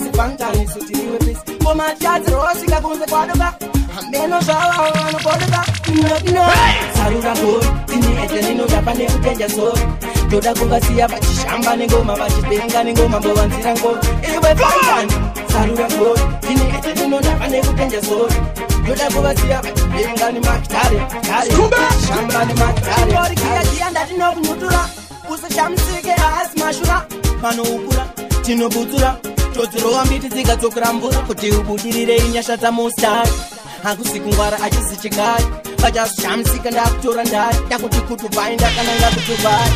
Isi pantani sutiriwe pisi Koma chati roshika kunze kwadoka Ambeno shawa wano kodoka No Sarura gori Tini ete nino japane kutenja sori Joda kukasiya bachishamba nengoma Bachitenga nengoma Mbawanzira ngoma Iwe pantani Sarura gori Tini ete nino japane kutenja sori Joda kukasiya bachitenga ni makitare Shamba ni makitare Kori kia kia ndatino kunutura Usa shamsike haas mashura Mano ukura Tino butura Totoro ambiti zika tokurambura Kuti ubudirire inyashata mustar Hakusiku ngwara achisi chikai Bajasu shamsika ndakutora ndari Dakuti kutubai ndakananga kutubai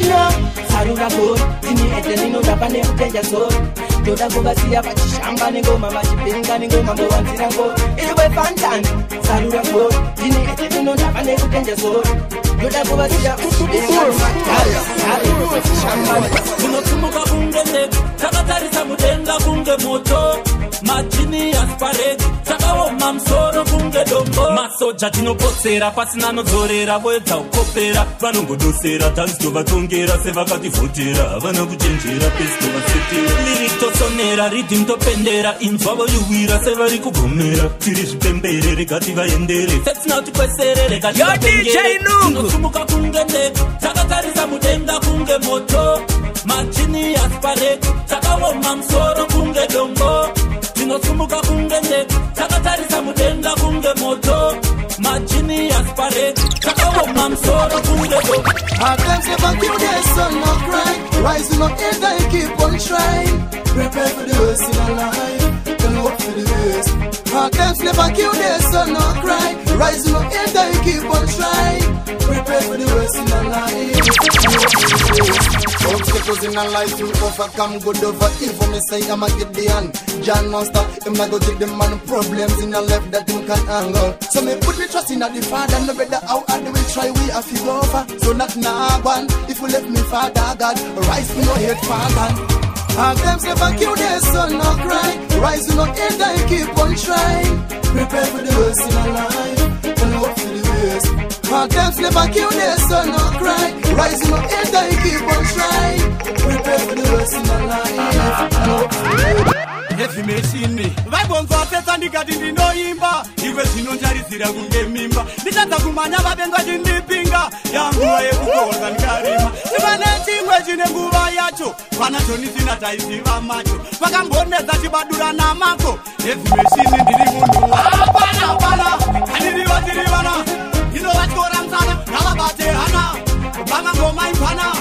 No Sarura gori Tini ete nino dapane kutenja sori Joda kukasiya bachishamba nengoma Bachipenga nengoma Mbawanzira ngoma Iwe pantani Sarura gori Tini ete nino dapane kutenja sori Joda kukasiya bachishamba Shamba Tunotumuka kungende Takatarisa mudenga kunge moto Majini asparedi Takawoma msoro kunge dombo Masoja tinoposera pasina nozorera Weta ukopera Vanongodosera Tanzito vatongera Sevakativotera Vana kuchenjera Pesto vasetera Liritosonera Rhythm topendera Inzwavo yuwira Sevari kugomera Tiri zvipembere Rekati vaendere Setsina tikwesere Rekati vapengere Tunotumuka kungende Takatarisa mudenga kunge moto Majini asparedi Takawoma msoro kunge dombo Tinosumuka kungende Takatarisa mudenga kunge moto Majini asparedi Takawoma msoro kunge dombo Our times never kill the sun or cry Rising up and I keep on trying Prepare for the worst in our life Don't hope for the best Our times never kill the sun or cry Rising up and I keep on trying Prepare for the worst in our life Obstacles in our life to overcome good over evil. Me say I'm a Gideon, John Monster. Him not go take them man problems in our life that him can handle. So me put me trust in the Father. No better how hard we try, we have to go over. So not now one. If you left me Father God, rise me no hate Father. Our times never kill the sun or cry. Rise me no hate and keep on trying. Prepare for the worst in our life and hope for the best. Our times never kill the sun or cry. Rising up and I keep on trying. Prepare for the worst in our life. If you may see me Vibonzo ateta ndikati ndinoimba Iwe zinonjarizira kunge mimba Nditata kumanya vabenga jindipinga Yanguwa yekukoza nkarima Sivane chimwe chine nguva yacho Vanacho nisina taiziva macho Vakamboneza chibadura na mako If you may see me ndiri mundu Apana Anirivana Ino vachikora msana Navabate hana Vanga ngoma impana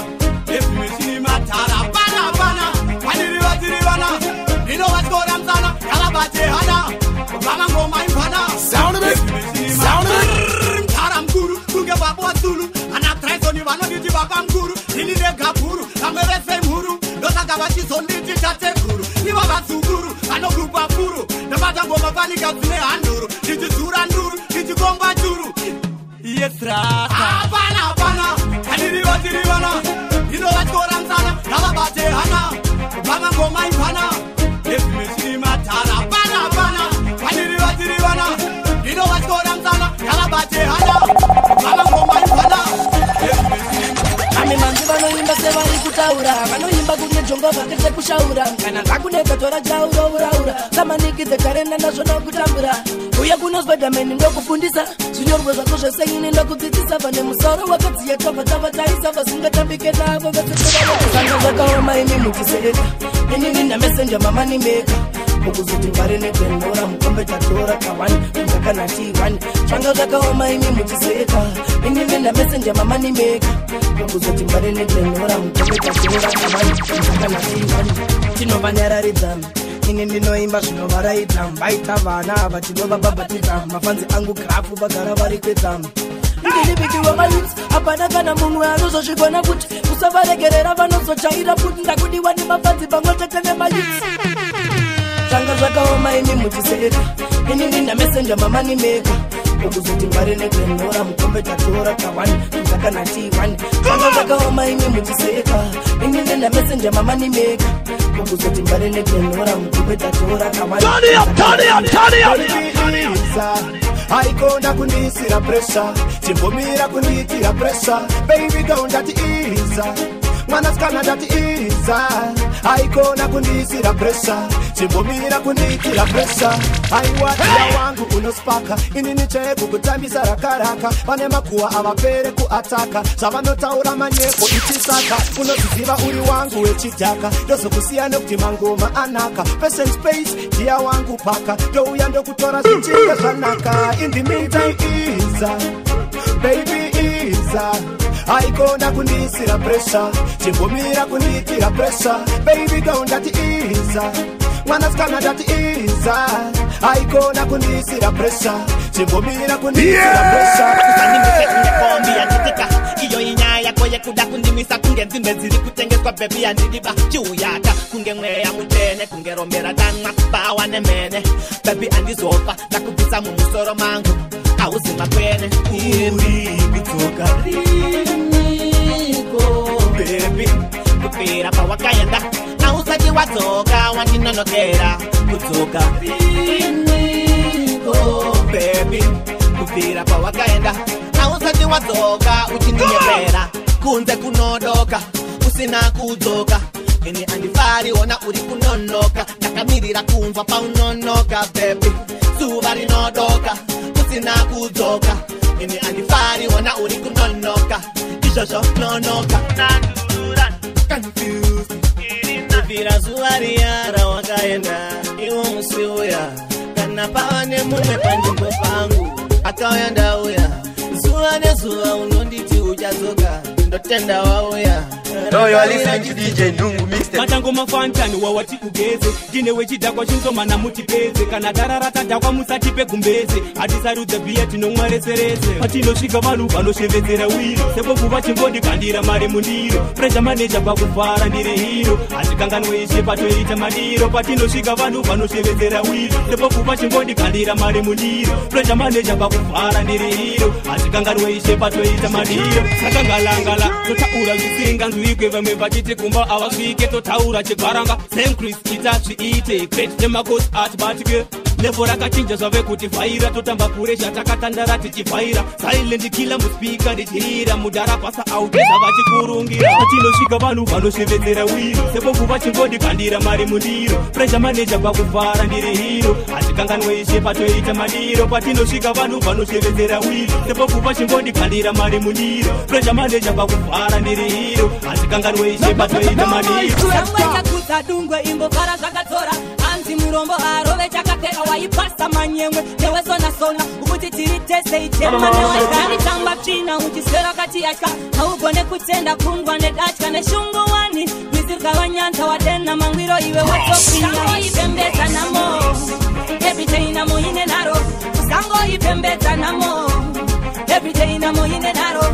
If you may see me matara Apana Anirivana Ino vachikora msana Navabate hana Vanga ngoma impana Sound of it Sound of it Mtara mkuru Kunge babu wa Zulu Ana traisoni vano niti baba mkuru Nini nega puru Kamevese mhuru Dosaka vachizo niti tate kuru Niva vasukuru Ano grupa puru Nabata ngoma vani katsune handuru Niti zura nduru Niti gomba juru Yes rata Apana Anirivana Ino vachikora msana Navabate hana Vanga ngoma impana If me see matara Apana Anirivana Ino vachikora msana Navabate hana Vanga ngoma impana Ame manzi vanoimba sevari kutaura Vanoimba kune jongo vakete kushaura Kana vakuneka tora jauro uraura Samanikidze karenda nazvo nokutambura Uye kunozvedameni ndokufundisa Zvinyorwa zvako zveseini ndokudzidzisa Vane musoro wakadziya tavataisa Vasingatambike navo vesesanga zvakaoma ini mutiseka Ini nina messenger mama ni meka Ukuzoti mbare netendora mukombe tatora kawani Mtakana tiwani Changa zvakaoma ini mutiseka Ini nina messenger mama ni meka Ukuzoti mbare netendora mukombe tatora kawani Mtakana tiwani Tinovanyararidzana Ini ndinoimba zvinovaraita Vaita vana vachinovabhabhatidza Mafanzi angu grafu vagara vari kwetama Ndilipikiwa mayips Apana kana munhu anozozvigona kuti Usavaregerera vanozochaira kuti Ndakudiwa ni mafanzi pamwechete nemayips Zvanga zvakaoma ini mutiseka Ini ndina messenger mama ni meka Ukuzoti mbare netendora mukombe tatora kawani Mtakana tiwani Zvanga zvakaoma ini mutiseka Ini ndina messenger mama ni meka Ukuzoti mbare netendora mukombe tatora kawani Turn it up Aikonda kundisira pressure Timbomira kunditira pressure Baby don't that ease mwanasikana ndati iza aikona kundisira pressure chimbomira kunditira pressure aiwatiya wangu unospaka inini cheko kutambisa rakaraka pane makuwa avapere kuataka zvavanotaura manyepo ichisaka unoziziva uri wangu wechidhaka ndozokusiya nekuti mangoma anaka person space ndiya wangu paka ndouya ndokutora zvichinge zvanaka in the meantime iza baby iza aikona kundisira pressure chimbomira kunditira pressure baby don't ndati iza mwanasikana ndati iza aikona kundisira pressure chimbomira kunditira pressure iyo inyaya koye kuda kundimisa kunge nzimbe ziri kutengeswa bebi yandidiba chiuyaka kunge mweya mutene kunge rombera tanwa bawa nemene bebi andizofa ndakubvisa mumusoro mangu auzima kwene uri kutoka riniko bebi kupira pawakaenda ausati wadzoka wandinonokera kutoka riniko bebi kupira pawakaenda ausati wadzoka uchindinyepera kunze kunodoka usina kudzoka ini andifari ona uri kunonoka ndakamirira kumva paunonoka bebi zuva rinodoka usina kudzoka ini andifari ona uri kunonoka izvozvo nonoka nadura confused kupira zuva riyara wakaenda iwo musi uya kana pane mumwe panzvimbo pangu akauya ndauya zuva nezuva unonditi uchadzoka ndotenda wauya No, you are listening to DJ Nungu mixtape. Matango mafantani wawati ugeze Dine wechidakwa chinzoma na mutipeze Kana dararata dakwa musatipe kumbeze Hatisarudze biya tinomwareserese Patinosvika vanhu vanoshevezera wiro Sepo kuva chingodi kandira mari mundiro Pressure manager pakufara ndiri hero Hatikanganweshe patoita madiro Patinosvika vanhu vanoshevezera wiro Sepo kuva chingodi kandira mari mundiro Pressure manager pakufara ndiri hero Hatikanganweshe patoita madiro Sakangalangala totaura zvisinga nzwikwe vamwe vachiti kumba avasvike totaura chigwaranga same Chris ita zviite great demacos art batike levo rakachinja zvave kuti vhaira totamba puresha takatandara tichivhaira silent killer muspika ndichirira mudhara pasa auteza vachikurungira patinosvika vanhu vanoshevezera wiro sepo kuva chingodi kandira mari mundiro pressure manager pakuvhara ndiri hero hatikanganweshe patoita madiro patinosvika vanhu vanoshevezera wiro sepo kuva chingodi kandira mari mundiro pressure manager pakuvhara ndiri hero hatikanganweshe patoita madiro samweka kutadungwe imbovhara zvakatora anzi murombo arove chakapfeka waipasa manyemwe newesona-sona ukuti tiri tese itema newagari tamba tsvina uchiswera katiyatya haugone kutenda kundwa nedatya neshunguwani rwizi rukavanyanta wadena mangwiro iwe watopinyaoipembedza namo everyday namo ine naro usangoipembedza namo everyday namo ine naro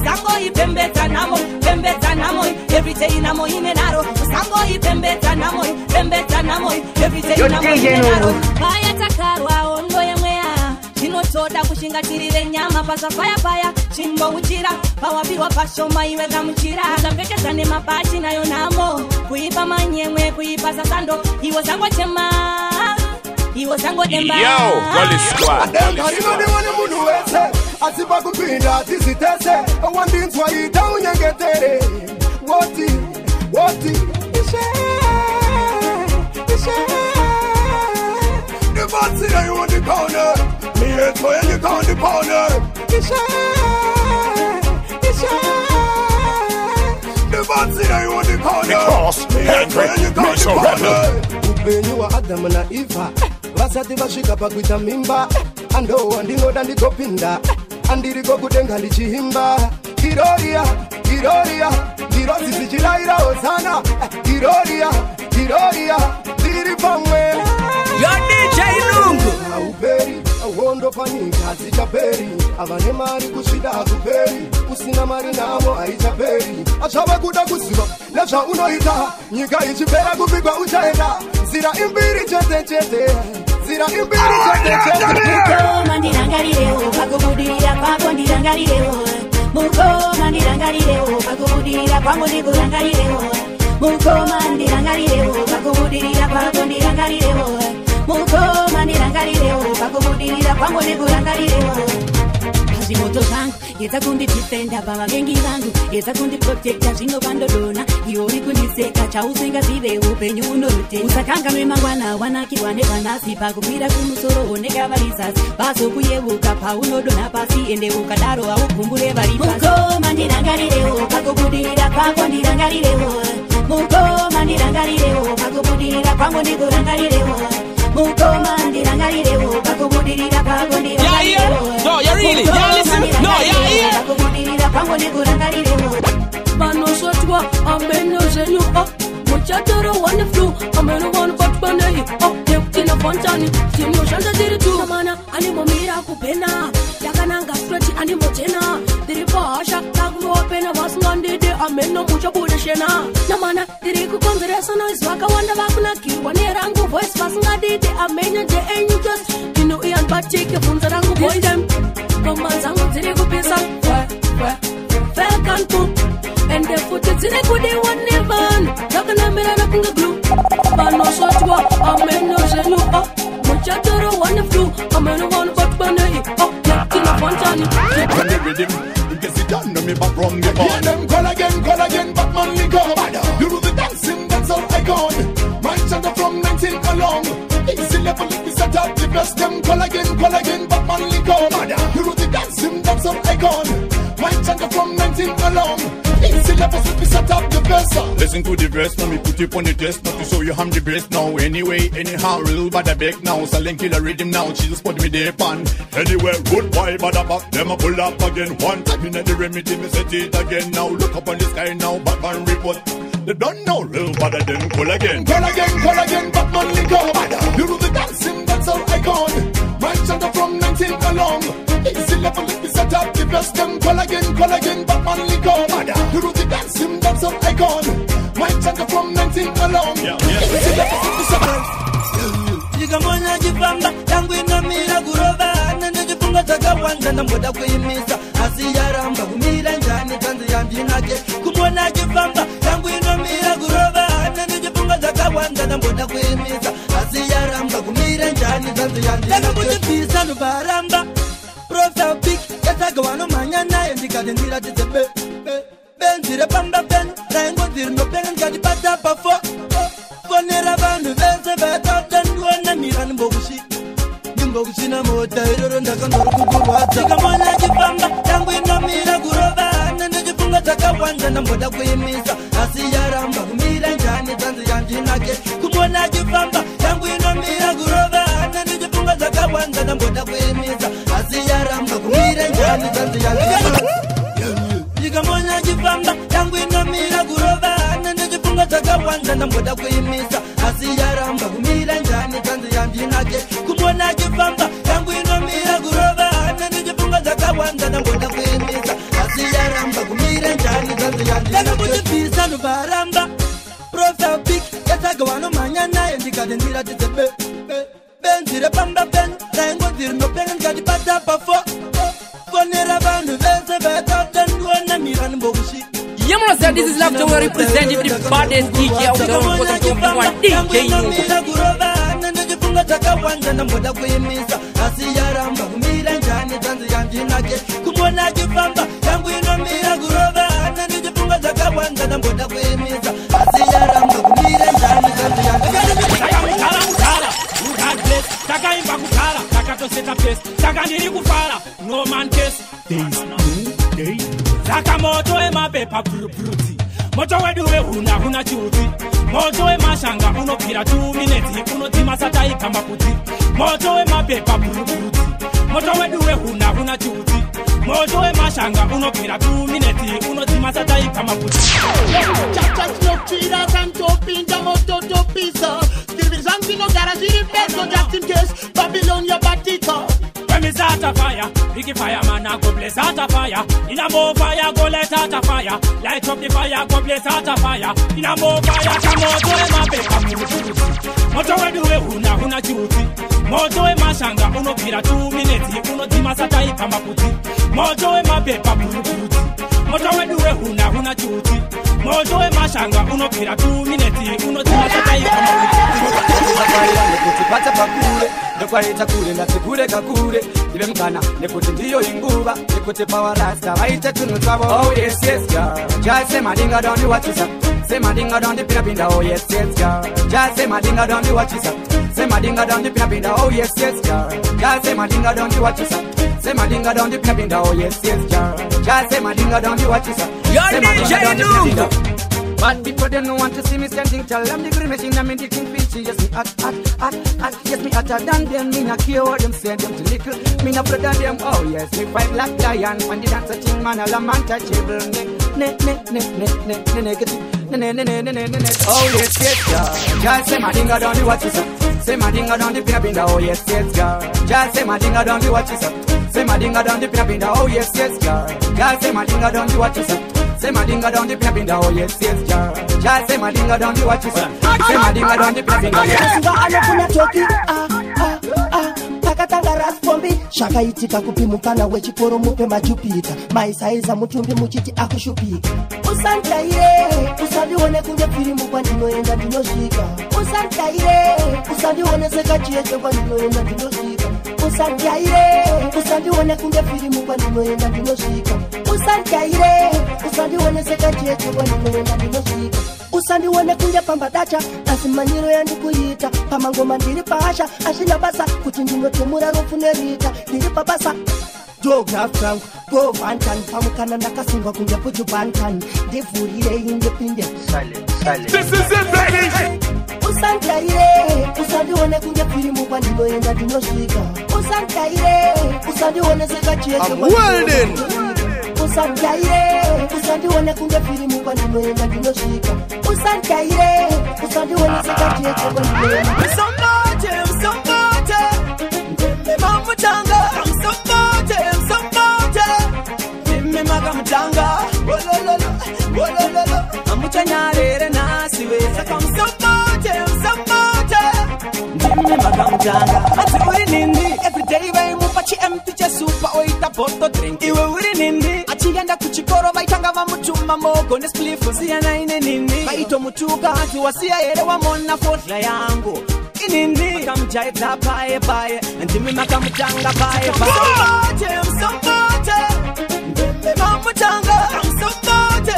usangoipembedza namo pembedza namo everyday namo ine naro usangoipembedza namo pembedza namo everyday namo ine naro paya takarwa ondo yemweya zvinotoda kushingatirire nyama pasapaya chimbouchira pawapirwa pashoma iwe gamuchira zambekeza nemabati nayo namo kuipa manyemwe kuipa sasando iwo zangochema iwo zangodemba adengarinodiwane munhu wese asipa kupinda tizitese wandinzwa ita unyengetere woti ndibatsira iwo ndikone miyetsoye ndikandipone ndibatsira iwo ndikone miyetsoye ndikandipone upenyu wa adamu na eva vasati vasvika pakuita mimba andowa ndinoda ndigopinda andiriko kudenga ndichihimba iroria ndirozi zichirairawo zana iroria ndiri pamwe DJ Nungu auperi wondo panyika zichaperi avane mari kusvida hakuperi usina mari navo haichaperi achava kuda kuziva nezvaunoita nyika ichipera kupigwa uchaenda nzira imbiri chete mukoma ndirangarirewo pakubudirira kwako ndirangarirewo mukoma ndirangarirewo pakubudirira kwangu ndikurangarirewo mukoma ndirangarirewo pakubudirira kwako ndirangarirewo mukoma ndirangarirewo pakubudirira kwangu ndikurangarirewo zvimoto zvangu yedza kundidifenda pavavengi vangu yedza kundiprotekta zvino pandodona iwo uri kundiseka chausingazive upenyu unorutenda usakanganwe mangwana wanakirwa nevanhasi pakukwira kumusoro oneka vari zasi vazokuyevuka paunodonha pasi ende ukadaro haukumbure vari pasi mukoma ndirangarirewo pakubudirira kwako ndirangarirewo mukoma ndirangarirewo pakubudirira kwangu ndikurangarirewo mukoma ndirangarirewo pakubudirira kwako ndirangarirewo No, you're really, you're listening. No, you're here. pakubudirira kwangu ndikurangarirewo vanosotwa ameno zvenyu muchatoro one flu ameno vanhu vatwanei nekutina fontani tinoshanda tiri tu mana animomira kupena yakananga streti animotena tiri pahasha takunovapena vasingandidi ameno muchabude shena namana tiri kukonzeresa noise vakawanda vakunakirwa nerangu voice vasingadidi amenya nje enyu just tino iyanbatike funza rangu voidem ngoma dzangu dziri kupisa fekantu ende futi dzine kudiwa nevanhu dzakanamirana kunge glu vanosotwa ameno zvenyu muchatoro one flu ameno vanhu vatwanei tina fontani Hear them call again, Batman Liga. You do the dancing, that's all I got. My chant from 19 along. Easy level, it's set up the best. Them call again, Batman Liga. You do the dancing, that's all I got. My chant from 19 along. Easy level, it's set up the best. Listen to the verse, now me put it on the test. Not to show you I'm the best now. Anyway, anyhow, real bad I beg now. Silent killer rhythm now, Jesus put me there pan. Anywhere, good boy, bad I back. Them a pull up again. One time in the remedy, me set it again now. Look up on the sky now, Batman report. They don't know real bad I then call again, Batman Liga. You do the dancing, that's all I got. My chant from 19 along. Easy level, it's set up the best. Them call again, Batman Liga. You do the dancing, that's all I got. My chant from 19 along. Easy level, it's set up. Jigamona jipamba, yangu inamira kurova. Nende jifunga takawanda na mboda kuimisa. Asiyaramba kumira njani tanzi ya mjinake. Kumona jipamba, yangu inamira kurova. Nende jifunga takawanda na mboda kuimisa. Asiyaramba kumira njani tanzi ya mjinake. Laka kujipisa nubaramba. Profile pic, yataga wano manyana. Yendikade nira titebe. Benzire pamba pen. Raingo zir no pen. Ngadi pata pafo. Fonera bandu vese veta tenduana mirani mbogushi Nimbogushi na mota iroro ndakandoro kukuwata Jigamona jipamba yangu inamira kurova Nende jifunga takawanda na mboda kuimisa Asiyaramba kumira njani tanzi ya mjinake Kumona jipamba yangu inamira kurova Nende jifunga takawanda na mboda kuimisa Asiyaramba kumira njani tanzi ya mjinake Jigamona jipamba yangu inamira kurova Nende jifunga takawanda na mboda kuimisa Asiyaramba kumira njani tanzi ya mjinake Kumona jipamba yangu inamira kurova Nende jifunga takawanda na mboda kuimisa Asiyaramba kumira njani tanzi ya mjinake Laka kujipisa nubaramba Profile pic yataga wano manyana Yendikade nira titebe Benzire pamba pen Raingo zir no pen Ngadi pata pafo Fonera bandu vese veta tenduana mirani mbogushi Yeah, man, sir, this is Love to represent the baddest DJ out there on DJ Nungu. Nende jifunga takawanda na mboda kuimisa Asiyaramba kumira njani tanzi ya mjinake Kumona jipamba yangu inamira kurova Nende jifunga takawanda na mboda kuimisa Asiyaramba kumira njani tanzi ya mjinake Takaimba kukala, takatoseta place Takandiri kufala, no man case Days, day Saka moto ema pepa bruti Moto weduwe huna chuti Moto ema shanga unopira 2 minutes Unotima sata ikamba kuti Moto ema pepa bruti Moto weduwe huna chuti Moto ema shanga unopira 2 minutes Unotima sata ikamba kuti Chachas no tiras and topinda moto topisa Divisanti no garage peso just in case Babylonia batita When me start a fire, biggie fire man I go blaze out a fire. In a more fire go let out a fire. Light up the fire go blaze out a fire. In a more fire come out to ema pepa bruti. Moto weduwe huna chuti. Moto ema shanga unopira 2 minutes Unotima sata ikamba kuti Moto ema pepa bruti. Moto weduwe huna chuti. Moto ema shanga unopira 2 minutes Unotima sata ikamba kuti ndapata pakure ndokwaita kure ndatikure kakure ive mukana nekuti ndiyo inguva yekuti pawarasta vaite tunhu twavo. Oh yes yes girl, just say madinga don't watch yourself. Say madinga don't pinda pinda. Oh yes yes girl, just say madinga don't watch yourself. Say madinga don't pinda pinda. Oh yes yes girl, just say madinga don't watch yourself. Say madinga don't pinda pinda. Oh yes yes girl, just say madinga don't watch yourself. Say madinga don't pinda pinda. But people they don't want to see me standing tall. I'm the green machine, I'm in the king feature. Yes, me hot. Yes, me hotter than them. Me not care what them say, them too little. Me not brother them. Oh yes, me fight like lion. When the dance thing, man, all I'm untouchable. Negative. Oh yes, yes, girl. Just say my dinga don't do what you say. Say my dinga don't do pinda pinda. Oh yes, yes, girl. Just say my dinga don't do what you say. Say my dinga don't do pinda pinda. Oh yes, yes, girl. Just say my dinga don't do what you say. Say my dinga don't dip in the oh yes yes girl. Just say my dinga don't do what you say. Say my dinga don't dip in the yes. Singa anafuna choki takatanga rasfombi shakaitika kupimukana wechikoro mupe majupita maisaiza mutumbi muchiti akushupika. Usantaire usandione kunge filimu kwa ndinoenda ndinosvika. Usantaire usandione sekachiete kwa ndinoenda ndinosvika. Usantaire usandione kunge filimu kwa ndinoenda ndinosvika. Usantaire usandione sekachiete kwa ndinoenda ndinosvika. Usandione kunge pambadacha asimanyiro yandikuita pamangoma ndiri pasha ashina basa kuti ndinotemura rofunerita ndiri pabasa. Geograph Frank, go Bantan, Pamukana Nakasunga Kunja Puchu Bantan, Devurire in the Pinde. Silent. This is it, baby! Usantaire, Usandione Kunja Pirimu Pandino and Dinosika. Usantaire, Usandione Sekachi. I'm welding! Usantaire, Usandione Kunja Pirimu Pandino and Dinosika. Usantaire, Usandione Sekachi. Somebody, Mama Tanga, somebody. Magamutanga, amuchanyarere nasiwe sakam somebody. Jimmy magamutanga, ati uri nindi. Every day we mupachi empty super oita poto drink. Iwe uri nindi, achigenda kuchikoro vaitanga vamutuma mogo nesplifu siyana ine nindi. Vaito mutuka ati wasia ere wamona fotla yangu. Inindi, makamjaita pae pae, Jimmy magamutanga pae pae. Somebody. Mamutanga, I'm somebody.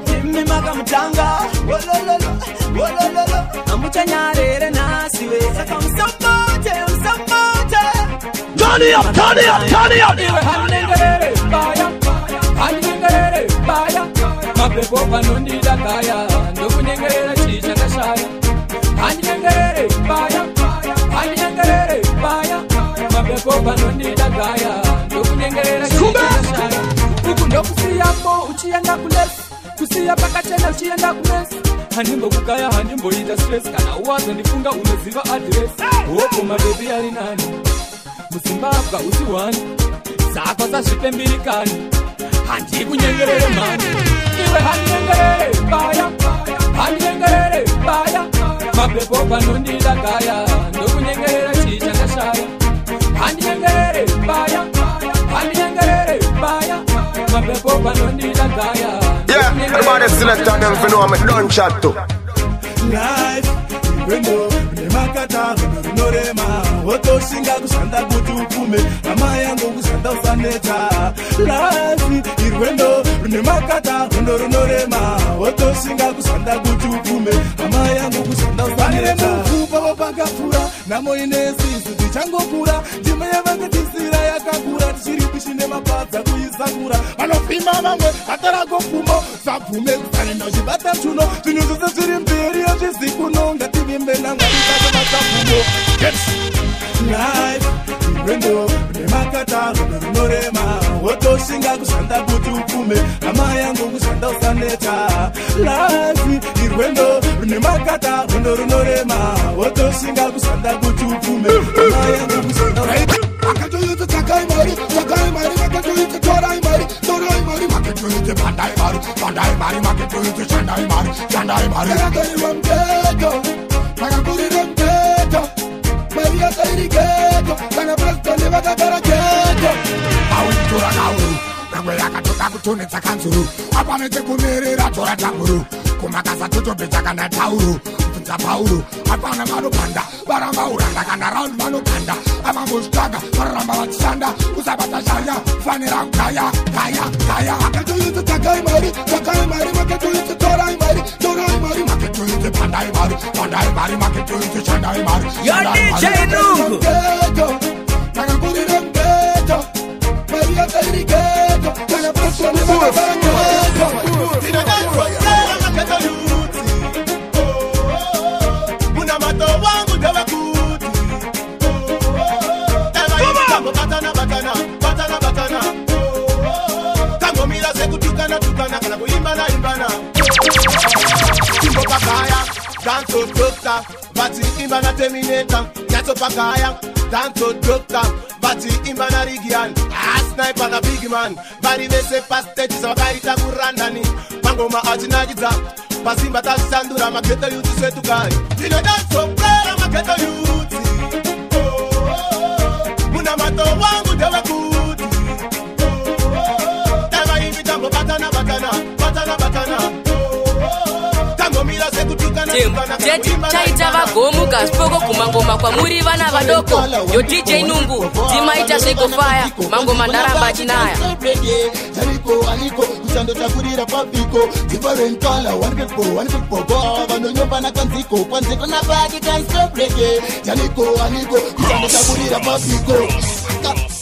Jimmy Magamutanga, wolololo, amuchanyarere nasiwe. I'm somebody. Turn it up. Hanengerere, baya. Mapepo panondida kaya, ndokunyengerera chicha kashaya. Hanengerere, baya. Mapepo panondida kaya. Ukundo kusiyamo uchienda kulesi kusiya pakachena uchienda kumesi handimbo kukaya handimbo ita stress kana uwaza ndifunga unoziva address opo mabebi ali nani Muzimbabwe usiwani zako zazvipembilikani handikunyengerere mani iwe handiyengerere baya mapepo panondida kaya ndokunyengerera chicha kashaya handiyengerere baya yeah, everybody select on them for know I'm a done chat to. Life, window, Makata, Norema, Oto Singa Santa Butukume, Amayango Santa Saneta. Life, window, Makata, Norema, Oto Singa Santa Butukume, Amayango Santa Saneta. Kupa Pagapura, Namo Inesi, Chango Pura, Jimaya Tisira Yakakura, Shiripishine Mapata, Kuisakura, Alofima, Atarago Pumo, Sapume, and Nojibata Chuno, to use the Sirim period, Jisikuno, that you been Belanga, yes, life, window, Makata, Norema, Oto Singa Santa Butukume, Amayango Santa Saneta, life, window, Makata, Norema, Oto Singa Santa Butukume, Amayango Santa Saneta. I can do you to Takai Mari, I can do you to Torai Mari, I can do you to Bandai Mari, I can do you to Chandai Mari, I can do you to Ghetto, I can do you to Ghetto, Maria Tairi Ghetto, I can press the liver to Ghetto. I will do a now, the way I can do Takutu, I want to take Kumiri, Tora Tamuru. kumakasa tutobecha kana tauro bvunza Pauro apana vanopanda varamba uranda kana round vanopanda avambostaga varamba vachishanda usabata shaya fanira kugaya gaya akatoyiti takai mari maketoyiti torai mari maketoyiti pandai mari maketoyiti shandai mari Yo DJ Nungu nakakurira mgeto Maria Federico kana passion Danto doctor, bati imbana terminator. Nyato pagaya, danto doctor, bati imbana rigian. A sniper na big man, bari vese pastage sa kaita kurandani. Mangoma ajinagiza, pasimba ta sandura maketa yuti setu kai. Dino danto plera maketa yuti. Muna mato wangu dewa kuti. Tava hivi tambo batana. Chaita vagomuka spoko kumangoma kwa muri vana vadoko. Yo DJ Nungu timaita seko fire mangoma ndaramba chinaya. Aniko kuchando chakurira papiko different color one people go vanonyomba na kanziko kwanziko na bagi can stop reggae. Aniko kuchando chakurira papiko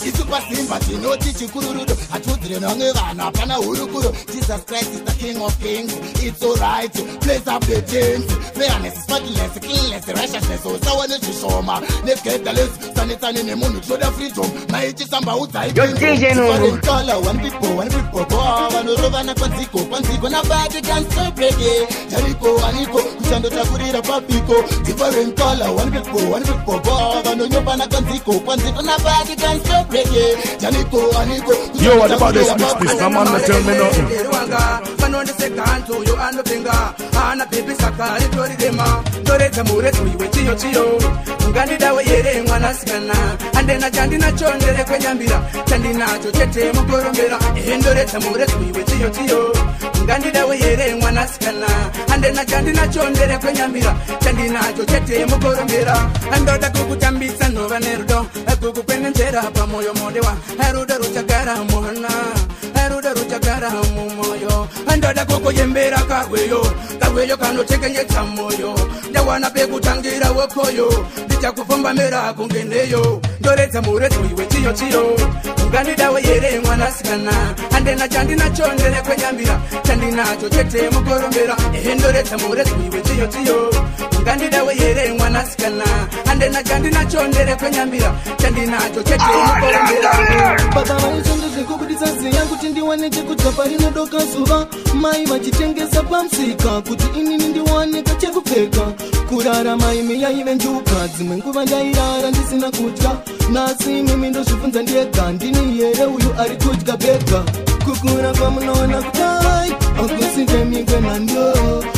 Itu pasimba tinoti chikururudo atudre nange vana pana hurukuro. Jesus Christ is the King of Kings. It's alright, place up the chains. Fairness, spotless, cleanliness, righteousness. So someone is shoma. Let's get the list. Sanitani ne munu show the freedom. Maichi samba utai. Yo DJ Nungu. Color one people go. Vanoroba na kwanziko na bagi can stop reggae. Aniko kuchando chakurira papiko different color one people go. Vanonyomba na kwanziko na bagi can stop. Yo, what about this mix? This man not tell me nothing. Ngandida we yere mwana sikana ande na jandi na chondere kwenyambira jandi nacho chete mukorombera andoda kukutambisa no vanerudo akukupendenzera pamoyo modewa aruda ruchagara mohana aruda ruchagara mumoyo andoda kukuyembera kagweyo kanotekenyetsa moyo ndawana pekutangira wokoyo ndichakufomba mera kungeneyo ndoredza muredzo iwe chiyo ngandida we yere mwana sikana ande na jandi na chondere kwenyambira nacho chete mukorombera ndoredza muredzo iwe chiyo ngandida we yere mwana sikana ande na jandi na chondere kwenyambira chandi nacho chete mukorombera baba vaisondezve kukudisa ziya kuti ndiwane chekudhapa rinodoka zuva mai vachitengesa pamsika kuti inini ndiwaneka chekupfeka kurara maimi yaive njuka dzimwe nguva ndairara ndisina kudya nasi mimi ndozvibvunza ndega ndini here uyu ari kudya bhega kukura kwamunoona kudai akusinjemikwe nando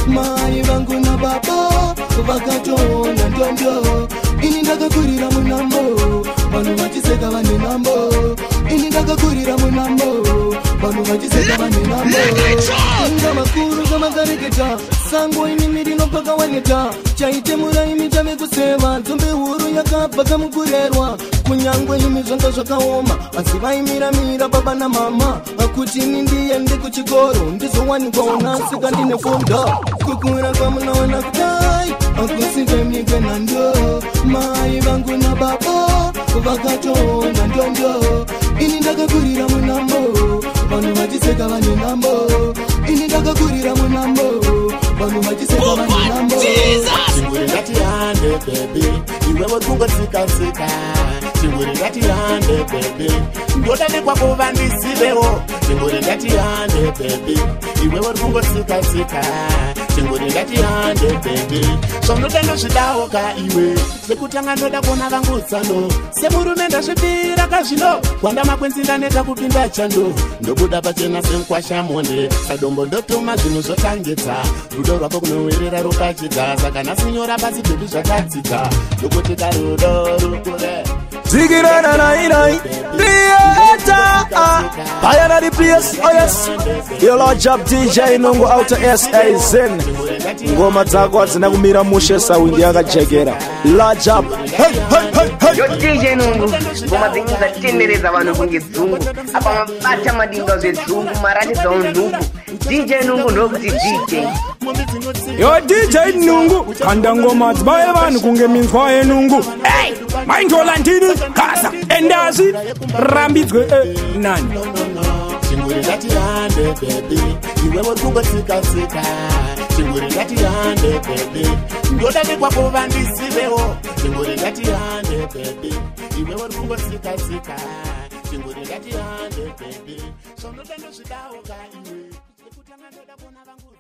mai vangu nababa vakatoona ndondo ini ndakakurira munambo vanhu vachiseka vane nambo ini ndakakurira munambo vanhu vachiseka vane nambo inga makuru kamakareketa sango inimi rinopaka waneta chaite muraimi chavekuseva nzombe huru yakabva kamukurerwa kunyangwe imi zvanga zvakaoma asi vaimiramira baba namama akuti ini ndiende kuchikoro ndizowanikwawo nhasi kandine funda kukura kwamunoona kudai akusinjemikwe nando mai vangu nababa vakatoona ndondo ini ndakakurira munambo vanhu vachiseka vane nambo ini ndakakurira munambo vanhu vachiseka vane nambo chinguri ngatihande baby iwe wokungotsika chinguri ngatihande baby ndoda nekwakuva ndisivewo chinguri ngatihande baby iwe wokungotsika chinguri ngatihande baby zvonoda ndozvidawoka iwe sekutanga ndoda kuona vangutsano semurume ndazvipira kazvino kwanda makwenzi ndaneta kupinda chando ndobuda pachena senkwasha monde sadombo ndotuma zvinhu zvotangidza rudo rwako kunowerera rukachidza saka nhasinyora pasi bhebi zvakadzika ndokuti karudo rukure Zigirana nai Theater Bayana the place, oh yes. Your Lord Job DJ Nungu out of SA Zen Ngoma zako zinakumira mushe saundi yakajegera Lord Job hey. Yo DJ Nungu ngoma zingiza tendereza abantu kungizungu apa mabata madinga zezungu marati za undugu DJ Nungu ndokuti DJ Yo DJ Nungu kanda ngoma zibaye vanhu kunge minzwa yenungu hey maindola ndini kasa endazi rambidzwe nani Chinguri ngati yande baby iwe wotungo sika Chinguri ngati yande baby ndoda kwako vandisivewo Chinguri ngati yande baby iwe wotungo sika Chinguri ngati yande baby so ndoda ndosvikawo ka iwe kuti ndoda kuona vangu